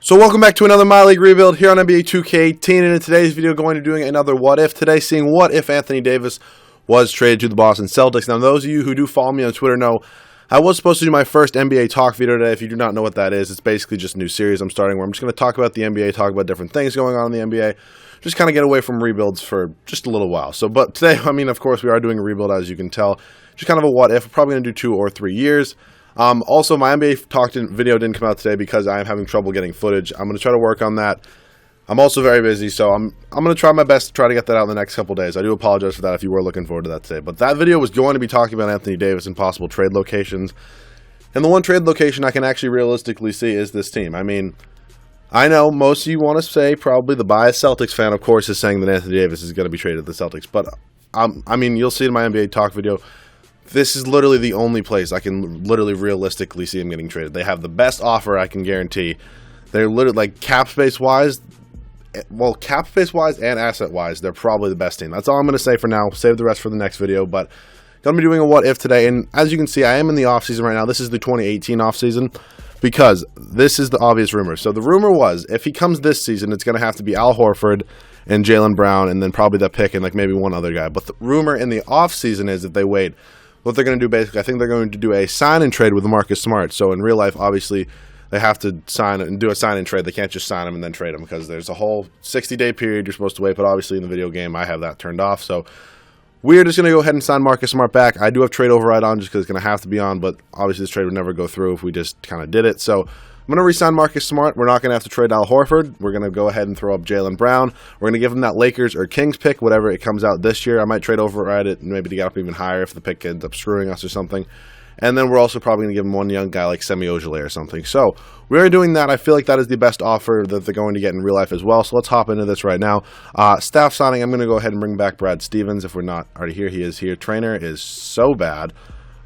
So welcome back to another My League rebuild here on NBA 2K18, and in today's video going to doing another what if. Today seeing what if Anthony Davis was traded to the Boston Celtics. Now those of you who do follow me on Twitter know I was supposed to do my first NBA talk video today. If you do not know what that is, it's basically just a new series I'm starting where I'm just going to talk about the NBA, talk about different things going on in the NBA, just kind of get away from rebuilds for just a little while. But today, of course, we are doing a rebuild, as you can tell. Just kind of a what if. We're probably going to do 2 or 3 years. Also, my NBA talk video didn't come out today because I am having trouble getting footage. I'm going to try to work on that. I'm also very busy, so I'm going to try my best to try to get that out in the next couple days. I do apologize for that if you were looking forward to that today. But that video was going to be talking about Anthony Davis and possible trade locations. And the one trade location I can actually realistically see is this team. I know most of you want to say, probably the biased Celtics fan, of course, is saying that Anthony Davis is going to be traded to the Celtics. But, you'll see in my NBA talk video, this is literally the only place I can literally realistically see him getting traded. They have the best offer, I can guarantee. They're literally, like, cap space-wise and asset-wise, they're probably the best team. That's all I'm going to say for now. Save the rest for the next video, but going to be doing a what-if today. And as you can see, I am in the offseason right now. This is the 2018 offseason because this is the obvious rumor. So the rumor was, if he comes this season, it's going to have to be Al Horford and Jaylen Brown and then probably that pick and, like, maybe one other guy. But the rumor in the offseason is if they wait, what they're going to do basically, I think they're going to do a sign-and-trade with Marcus Smart. So in real life, obviously, they have to sign and do a sign-and-trade. They can't just sign him and then trade him because there's a whole 60-day period you're supposed to wait. But obviously in the video game, I have that turned off. So we're just going to go ahead and sign Marcus Smart back. I do have trade override on just because it's going to have to be on. But obviously this trade would never go through if we just kind of did it. So I'm going to re-sign Marcus Smart. We're not going to have to trade Al Horford. We're going to go ahead and throw up Jaylen Brown. We're going to give him that Lakers or Kings pick, whatever it comes out this year. I might trade override it maybe to get up even higher if the pick ends up screwing us or something. And then we're also probably going to give him one young guy like Semi Ojeleye or something. So we're doing that. I feel like that is the best offer that they're going to get in real life as well. So let's hop into this right now. Staff signing, I'm going to go ahead and bring back Brad Stevens. If we're not already here, he is here. Trainer is so bad.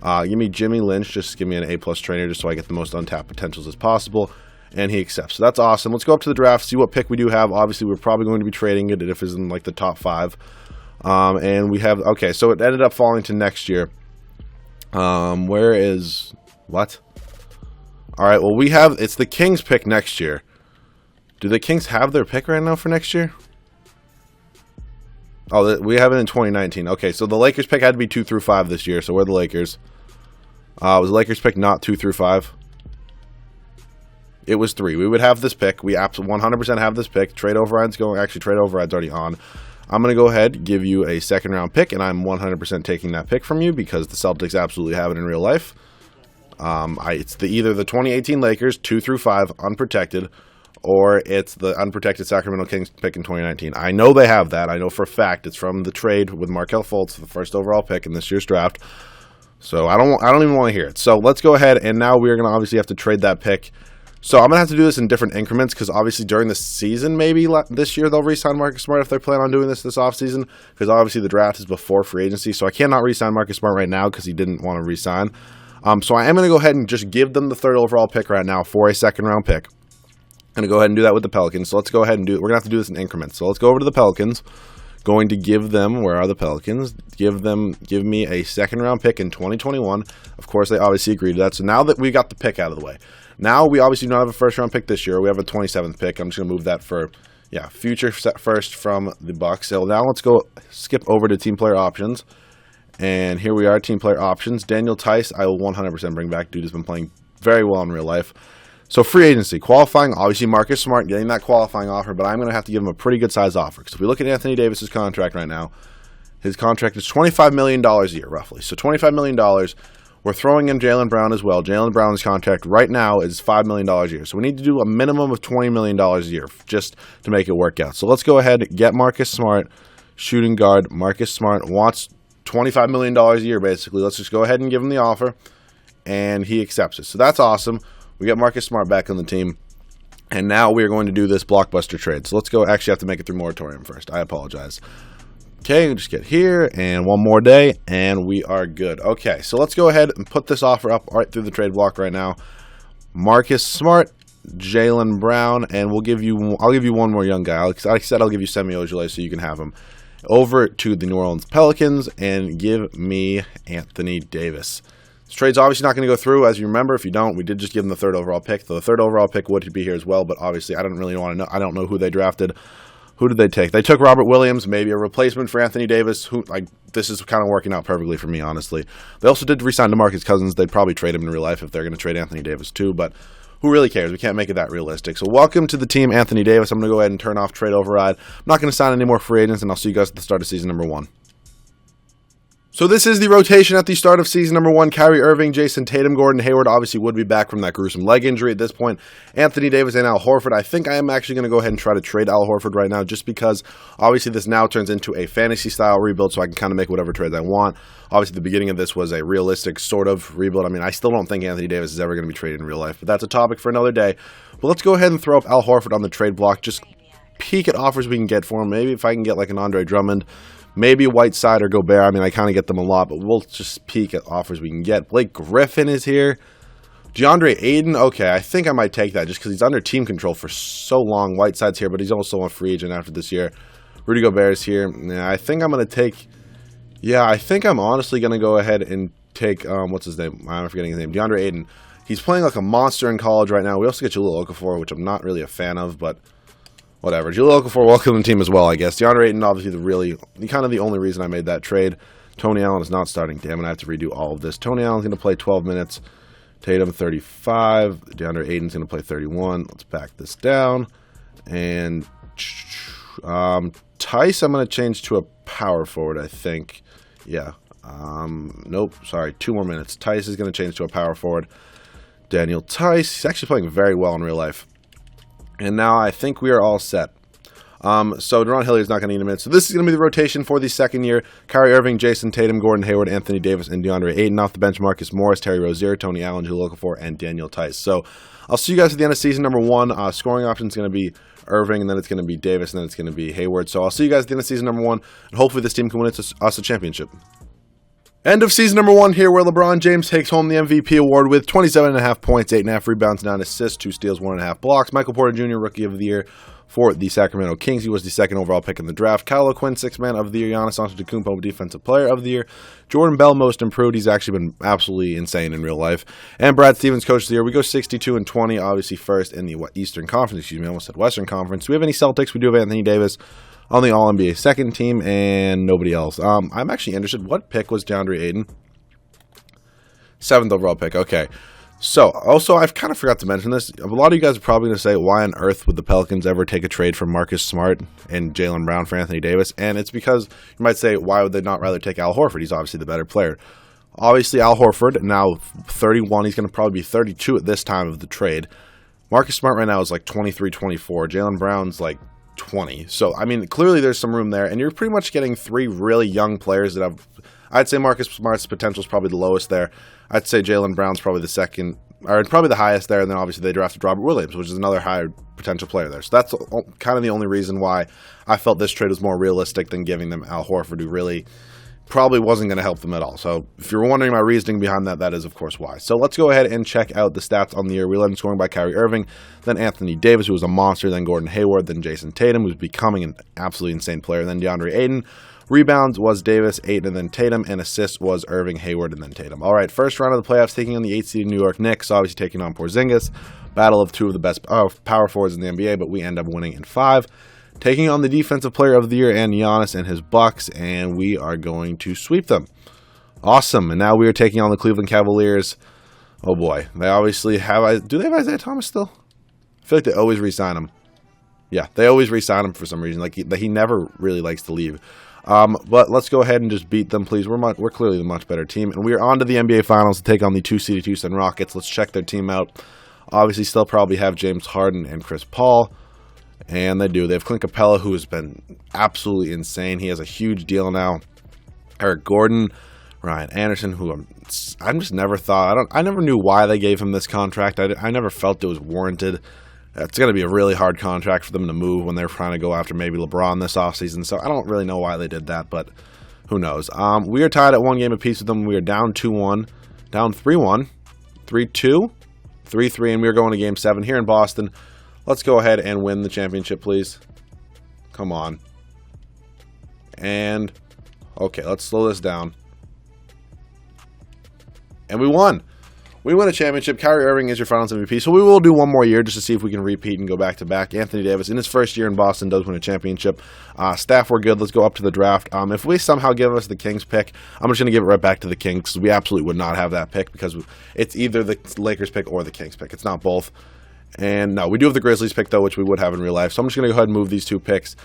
Give me Jimmy Lynch. Just give me an A-plus trainer just so I get the most untapped potentials as possible. And he accepts. So that's awesome. Let's go up to the draft, see what pick we do have. Obviously, we're probably going to be trading it if it's in like the top 5. And we have, okay, so it ended up falling to next year. Where is, what? All right, well, we have, it's the Kings pick next year. Do the Kings have their pick right now for next year? Oh, we have it in 2019. Okay, so the Lakers pick had to be 2 through 5 this year, so we're the Lakers. Was the Lakers pick not 2 through 5? It was 3. We would have this pick. We 100% have this pick. Trade override's going. Actually, trade override's already on. I'm going to go ahead, give you a second-round pick, and I'm 100% taking that pick from you because the Celtics absolutely have it in real life. It's either the 2018 Lakers, 2 through 5, unprotected, or it's the unprotected Sacramento Kings pick in 2019. I know they have that. I know for a fact it's from the trade with Markelle Fultz, the first overall pick in this year's draft. So I don't even want to hear it. So let's go ahead, and now we're going to obviously have to trade that pick. So I'm going to have to do this in different increments because obviously during the season, maybe this year they'll re-sign Marcus Smart if they plan on doing this offseason because obviously the draft is before free agency. So I cannot re-sign Marcus Smart right now because he didn't want to re-sign. So I am going to go ahead and just give them the 3rd overall pick right now for a second-round pick. I'm going to go ahead and do that with the Pelicans. So let's go ahead and do it. We're going to have to do this in increments. So let's go over to the Pelicans. Going to give them, where are the Pelicans? Give me a second-round pick in 2021. Of course, they obviously agreed to that. So now that we got the pick out of the way, now we obviously don't have a first-round pick this year. We have a 27th pick. I'm just going to move that for, future first from the Bucks. So now let's go skip over to team player options. And here we are, team player options. Daniel Tice, I will 100% bring back. Dude has been playing very well in real life. So free agency, qualifying, obviously Marcus Smart getting that qualifying offer, but I'm going to have to give him a pretty good size offer. Because if we look at Anthony Davis's contract right now, his contract is $25 million a year, roughly. So $25 million, we're throwing in Jaylen Brown as well. Jaylen Brown's contract right now is $5 million a year. So we need to do a minimum of $20 million a year just to make it work out. So let's go ahead and get Marcus Smart, shooting guard. Marcus Smart wants $25 million a year, basically. Let's just go ahead and give him the offer, and he accepts it. So that's awesome. We got Marcus Smart back on the team, and now we are going to do this blockbuster trade. So let's go. Actually, I have to make it through moratorium first. I apologize. Okay, we'll just get here, and one more day, and we are good. Okay, so let's go ahead and put this offer up right through the trade block right now. Marcus Smart, Jaylen Brown, and I'll give you one more young guy. Like I said, I'll give you Semi Ojeleye so you can have him. Over to the New Orleans Pelicans, and give me Anthony Davis. This trade's obviously not going to go through, as you remember. If you don't, we did just give them the 3rd overall pick. So the 3rd overall pick would be here as well, but obviously I don't really want to know. I don't know who they drafted. Who did they take? They took Robert Williams, maybe a replacement for Anthony Davis. This is kind of working out perfectly for me, honestly. They also did re-sign DeMarcus Cousins. They'd probably trade him in real life if they're going to trade Anthony Davis too, but who really cares? We can't make it that realistic. So welcome to the team, Anthony Davis. I'm going to go ahead and turn off trade override. I'm not going to sign any more free agents, and I'll see you guys at the start of season number 1. So this is the rotation at the start of season number 1. Kyrie Irving, Jason Tatum, Gordon Hayward obviously would be back from that gruesome leg injury at this point. Anthony Davis and Al Horford. I think I am actually going to go ahead and try to trade Al Horford right now just because obviously this now turns into a fantasy-style rebuild, so I can kind of make whatever trades I want. Obviously the beginning of this was a realistic sort of rebuild. I mean, I still don't think Anthony Davis is ever going to be traded in real life, but that's a topic for another day. But let's go ahead and throw up Al Horford on the trade block. Just peek at offers we can get for him. Maybe if I can get like an Andre Drummond, maybe Whiteside or Gobert. I mean, I kind of get them a lot, but we'll just peek at offers we can get. Blake Griffin is here. DeAndre Ayton. Okay, I think I might take that just because he's under team control for so long. Whiteside's here, but he's also a free agent after this year. Rudy Gobert is here. Yeah, I think I'm going to take... Yeah, I think I'm honestly going to go ahead and take... what's his name? I'm forgetting his name. DeAndre Ayton. He's playing like a monster in college right now. We also get Jahlil Okafor, which I'm not really a fan of, but... whatever. Jahlil Okafor, welcome to the team as well, I guess. DeAndre Ayton, obviously the only reason I made that trade. Tony Allen is not starting. Damn it, I have to redo all of this. Tony Allen's going to play 12 minutes. Tatum, 35. DeAndre Ayton's going to play 31. Let's back this down. And Tice, I'm going to change to a power forward, I think. Yeah. Nope, sorry. 2 more minutes. Tice is going to change to a power forward. Daniel Tice, he's actually playing very well in real life. And now I think we are all set. So Deron Hilliard's not going to need a minute. So this is going to be the rotation for the second year. Kyrie Irving, Jason Tatum, Gordon Hayward, Anthony Davis, and DeAndre Ayton. Off the bench, Marcus Morris, Terry Rozier, Tony Allen, Jahlil Okafor, and Daniel Tice. So I'll see you guys at the end of season number 1. Scoring option is going to be Irving, and then it's going to be Davis, and then it's going to be Hayward. So I'll see you guys at the end of season number 1, and hopefully this team can win us a championship. End of season number 1 here, where LeBron James takes home the MVP award with 27.5 points, 8.5 rebounds, 9 assists, 2 steals, 1.5 blocks. Michael Porter Jr., Rookie of the Year for the Sacramento Kings. He was the 2nd overall pick in the draft. Kyle O'Quinn, 6th Man of the Year. Giannis Antetokounmpo, Defensive Player of the Year. Jordan Bell, Most Improved. He's actually been absolutely insane in real life. And Brad Stevens, Coach of the Year. We go 62-20, obviously first in the Eastern Conference. Excuse me, I almost said Western Conference. Do we have any Celtics? We do have Anthony Davis on the All-NBA second team and nobody else. I'm actually interested. What pick was DeAndre Ayton? 7th overall pick. Okay. So, also, I've kind of forgot to mention this. A lot of you guys are probably going to say, why on earth would the Pelicans ever take a trade from Marcus Smart and Jaylen Brown for Anthony Davis? And it's because you might say, why would they not rather take Al Horford? He's obviously the better player. Obviously, Al Horford, now 31. He's going to probably be 32 at this time of the trade. Marcus Smart right now is like 23, 24. Jaylen Brown's like 20. So, I mean, clearly there's some room there. And you're pretty much getting 3 really young players that have... I'd say Marcus Smart's potential is probably the lowest there. I'd say Jaylen Brown's probably the second, or probably the highest there, and then obviously they drafted Robert Williams, which is another higher potential player there. So that's kind of the only reason why I felt this trade was more realistic than giving them Al Horford, who really probably wasn't going to help them at all. So if you're wondering my reasoning behind that, that is of course why. So let's go ahead and check out the stats on the year. We led in scoring by Kyrie Irving, then Anthony Davis, who was a monster, then Gordon Hayward, then Jason Tatum, who's becoming an absolutely insane player, then DeAndre Ayton. Rebounds was Davis, Ayton, and then Tatum, and assists was Irving, Hayward, and then Tatum. All right, first round of the playoffs, taking on the 8th seed New York Knicks, obviously taking on Porzingis. Battle of 2 of the best power forwards in the NBA, but we end up winning in 5. Taking on the Defensive Player of the Year and Giannis and his Bucks, and we are going to sweep them. Awesome, and now we are taking on the Cleveland Cavaliers. Oh boy, they obviously have... Do they have Isaiah Thomas still? I feel like they always re-sign him. Yeah, they always re-sign him for some reason. Like he never really likes to leave. But let's go ahead and just beat them, please. We're clearly the much better team. And we are on to the NBA Finals to take on the 2-seeded Houston Rockets. Let's check their team out. Obviously, still probably have James Harden and Chris Paul. And they do. They have Clint Capella, who has been absolutely insane. He has a huge deal now. Eric Gordon, Ryan Anderson, who I just never thought... I never knew why they gave him this contract. I never felt it was warranted. It's going to be a really hard contract for them to move when they're trying to go after maybe LeBron this offseason. So I don't really know why they did that, but who knows. We are tied at 1 game apiece with them. We are down 2-1, down 3-1, 3-2, 3-3, and we are going to Game 7 here in Boston. Let's go ahead and win the championship, please. Come on. And, okay, let's slow this down. And we won. We win a championship. Kyrie Irving is your Finals MVP. So we will do one more year just to see if we can repeat and go back-to-back. Anthony Davis, in his first year in Boston, does win a championship. Staff, we're good. Let's go up to the draft. If we somehow give us the Kings pick, I'm just going to give it right back to the Kings because we absolutely would not have that pick because it's either the Lakers pick or the Kings pick. It's not both. And no, we do have the Grizzlies pick, though, which we would have in real life. So I'm just going to go ahead and move these 2 picks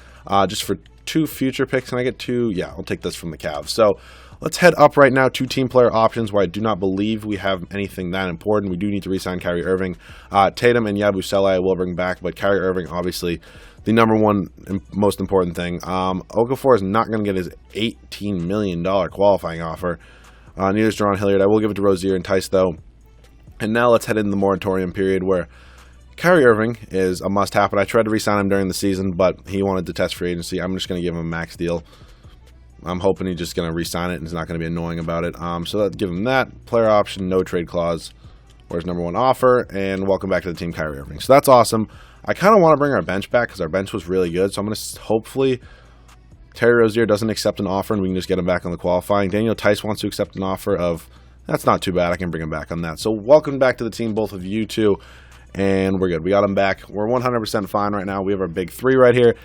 just for 2 future picks. Can I get 2? Yeah, I'll take this from the Cavs. So let's head up right now to team player options, where I do not believe we have anything that important. We do need to re-sign Kyrie Irving. Tatum and Yabusele I will bring back, but Kyrie Irving, obviously, the number one most important thing. Okafor is not going to get his $18 million qualifying offer. Neither is Jaron Hilliard. I will give it to Rozier and Tice, though. And now let's head into the moratorium period, where Kyrie Irving is a must-have, but I tried to re-sign him during the season, but he wanted to test free agency. I'm just going to give him a max deal. I'm hoping he's just going to re-sign it and he's not going to be annoying about it. So let's give him that. Player option, no trade clause. Where's number 1 offer? And welcome back to the team, Kyrie Irving. So that's awesome. I kind of want to bring our bench back because our bench was really good. So I'm going to hopefully Terry Rozier doesn't accept an offer and we can just get him back on the qualifying. Daniel Tice wants to accept an offer of, that's not too bad. I can bring him back on that. So welcome back to the team, both of you two. And we're good. We got him back. We're 100% fine right now. We have our big 3 right here.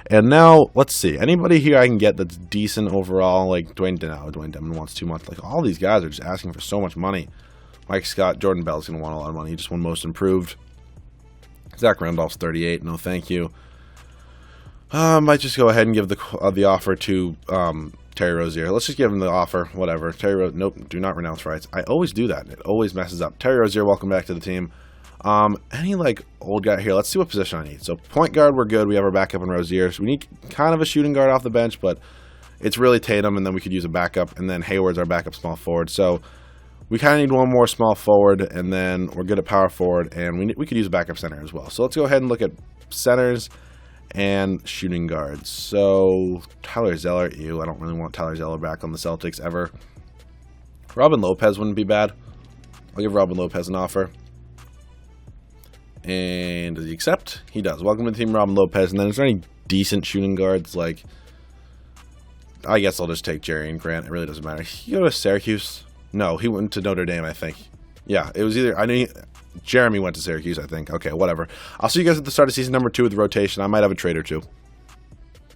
And now, let's see. Anybody here I can get that's decent overall? Like Dwayne Dedmon wants too much. Like, all these guys are just asking for so much money. Mike Scott, Jordan Bell's going to want a lot of money. He just won most improved. Zach Randolph's 38. No, thank you. Might just go ahead and give the offer to Terry Rozier. Let's just give him the offer. Whatever. Nope. Do not renounce rights. I always do that. It always messes up. Terry Rozier, welcome back to the team. Any old guy here? Let's see what position I need. So point guard, we're good. We have our backup in Rozier. So we need kind of a shooting guard off the bench, but it's really Tatum, and then we could use a backup, and then Hayward's our backup small forward. So we kind of need one more small forward, and then we're good at power forward, and we could use a backup center as well. So let's go ahead and look at centers and shooting guards. So Tyler Zeller, I don't really want Tyler Zeller back on the Celtics ever. Robin Lopez wouldn't be bad. I'll give Robin Lopez an offer. And does he accept? He does. Welcome to the team, Robin Lopez. And then is there any decent shooting guards? I guess I'll just take Jerry and Grant. It really doesn't matter. He go to Syracuse? No, he went to Notre Dame, I think. Yeah, it was either... Jeremy went to Syracuse, I think. Okay, whatever. I'll see you guys at the start of season number 2 with the rotation. I might have a trade or 2.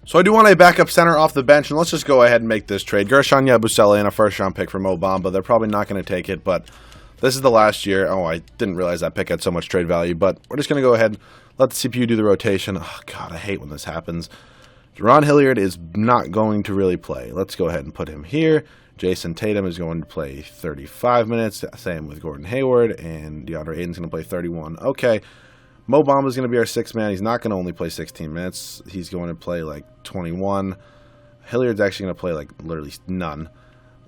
So I do want a backup center off the bench, and let's just go ahead and make this trade. Gershon Yabusele and a first-round pick for Mo Bamba. They're probably not going to take it, but... This is the last year. Oh, I didn't realize that pick had so much trade value, but we're just going to go ahead and let the CPU do the rotation. Oh, God, I hate when this happens. Jaron Hilliard is not going to really play. Let's go ahead and put him here. Jason Tatum is going to play 35 minutes. Same with Gordon Hayward, and DeAndre Ayton's going to play 31. Okay. Mo Bamba is going to be our 6th man. He's not going to only play 16 minutes. He's going to play 21. Hilliard's actually going to play literally none.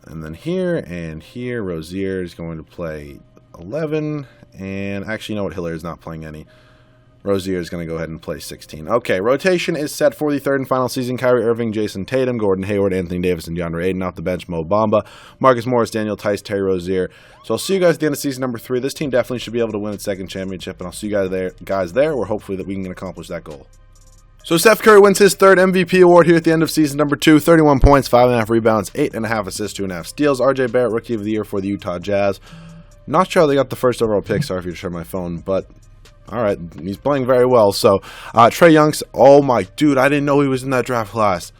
And then here and here, Rozier is going to play 11. And actually, you know what? Hilliard's not playing any. Rozier is going to go ahead and play 16. Okay, rotation is set for the 3rd and final season. Kyrie Irving, Jason Tatum, Gordon Hayward, Anthony Davis, and DeAndre Ayton off the bench. Mo Bamba, Marcus Morris, Daniel Tice, Terry Rozier. So I'll see you guys at the end of season number 3. This team definitely should be able to win its 2nd championship. And I'll see you guys there, where hopefully that we can accomplish that goal. So Steph Curry wins his 3rd MVP award here at the end of season number 2. 31 points, 5.5 rebounds, 8.5 assists, 2.5 steals. RJ Barrett, Rookie of the Year for the Utah Jazz. Not sure how they got the first overall pick. Sorry if you share my phone, but all right, he's playing very well. So Trae Young's, oh my dude, I didn't know he was in that draft class.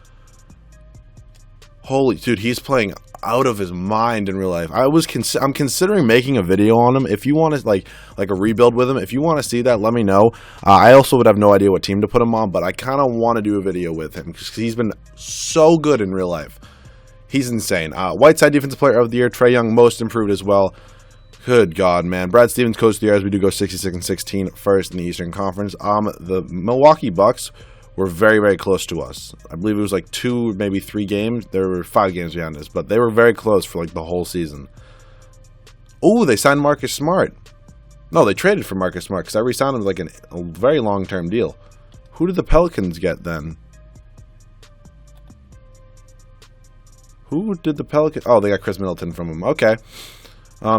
Holy dude, he's playing out of his mind in real life. I'm considering making a video on him. If you want to like a rebuild with him, if you want to see that, let me know. I also would have no idea what team to put him on, but I kind of want to do a video with him because he's been so good in real life. He's insane. Whiteside Defensive Player of the Year, Trae Young, most improved as well. Good God, man. Brad Stevens, Coach of the Year, as we do go 66-16, first in the Eastern Conference. The Milwaukee Bucks were very, very close to us. I believe it was 2, maybe 3 games. There were 5 games behind us, but they were very close for the whole season. Oh, they signed Marcus Smart. No, they traded for Marcus Smart because I re-signed him with a very long-term deal. Who did the Pelicans get then? Who did the Pelicans? Oh, they got Chris Middleton from him. Okay.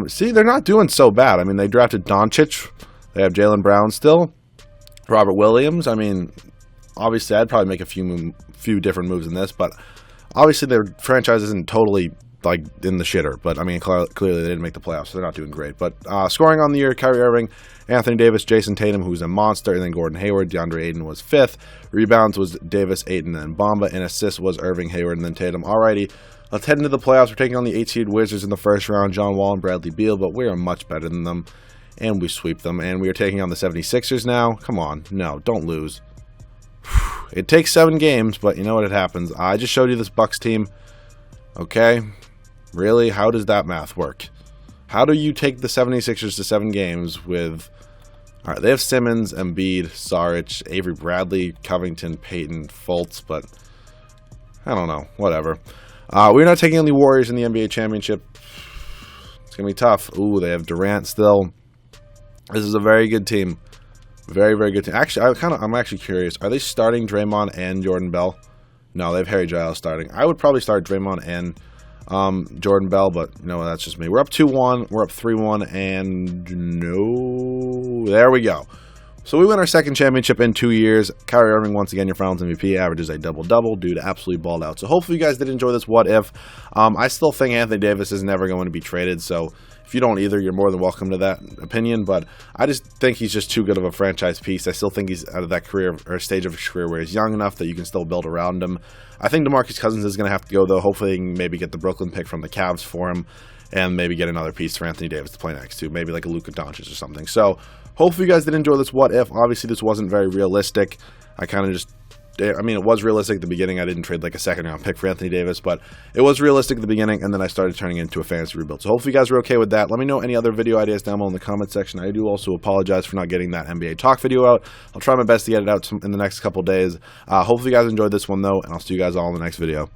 See, they're not doing so bad. I mean, they drafted Doncic. They have Jaylen Brown still. Robert Williams. I mean, obviously, I'd probably make a few different moves in this, but obviously their franchise isn't totally like in the shitter. But I mean, clearly they didn't make the playoffs, so they're not doing great. But scoring on the year: Kyrie Irving, Anthony Davis, Jason Tatum, who's a monster, and then Gordon Hayward. DeAndre Ayton was 5th. Rebounds was Davis, Ayton, and Bamba. And assists was Irving, Hayward, and then Tatum. Alrighty, let's head into the playoffs. We're taking on the 8-seed Wizards in the first round. John Wall and Bradley Beal, but we are much better than them, and we sweep them. And we are taking on the 76ers now. Come on, no, don't lose. It takes 7 games, but you know what? It happens. I just showed you this Bucks team. Okay? Really? How does that math work? How do you take the 76ers to 7 games with... Alright, they have Simmons, Embiid, Saric, Avery Bradley, Covington, Payton, Fultz, but... I don't know. Whatever. We're not taking on the Warriors in the NBA Championship. It's going to be tough. Ooh, they have Durant still. This is a very good team. Very, very good team. Actually, I'm actually curious. Are they starting Draymond and Jordan Bell? No, they have Harry Giles starting. I would probably start Draymond and Jordan Bell, but you know, that's just me. We're up 2-1. We're up 3-1, and no, there we go. So we win our second championship in 2 years. Kyrie Irving, once again, your Finals MVP, averages a double-double. Dude, absolutely balled out. So hopefully you guys did enjoy this what if. I still think Anthony Davis is never going to be traded, so if you don't either, you're more than welcome to that opinion, but I just think he's just too good of a franchise piece. I still think he's out of that career or stage of his career where he's young enough that you can still build around him. I think DeMarcus Cousins is going to have to go, though. Hopefully they can maybe get the Brooklyn pick from the Cavs for him and maybe get another piece for Anthony Davis to play next to, maybe like a Luka Doncic or something. So hopefully you guys did enjoy this what if. Obviously this wasn't very realistic. It was realistic at the beginning. I didn't trade like a second-round pick for Anthony Davis, but it was realistic at the beginning, and then I started turning it into a fantasy rebuild. So hopefully you guys are okay with that. Let me know any other video ideas down below in the comment section. I do also apologize for not getting that NBA Talk video out. I'll try my best to get it out in the next couple days. Hopefully you guys enjoyed this one, though, and I'll see you guys all in the next video.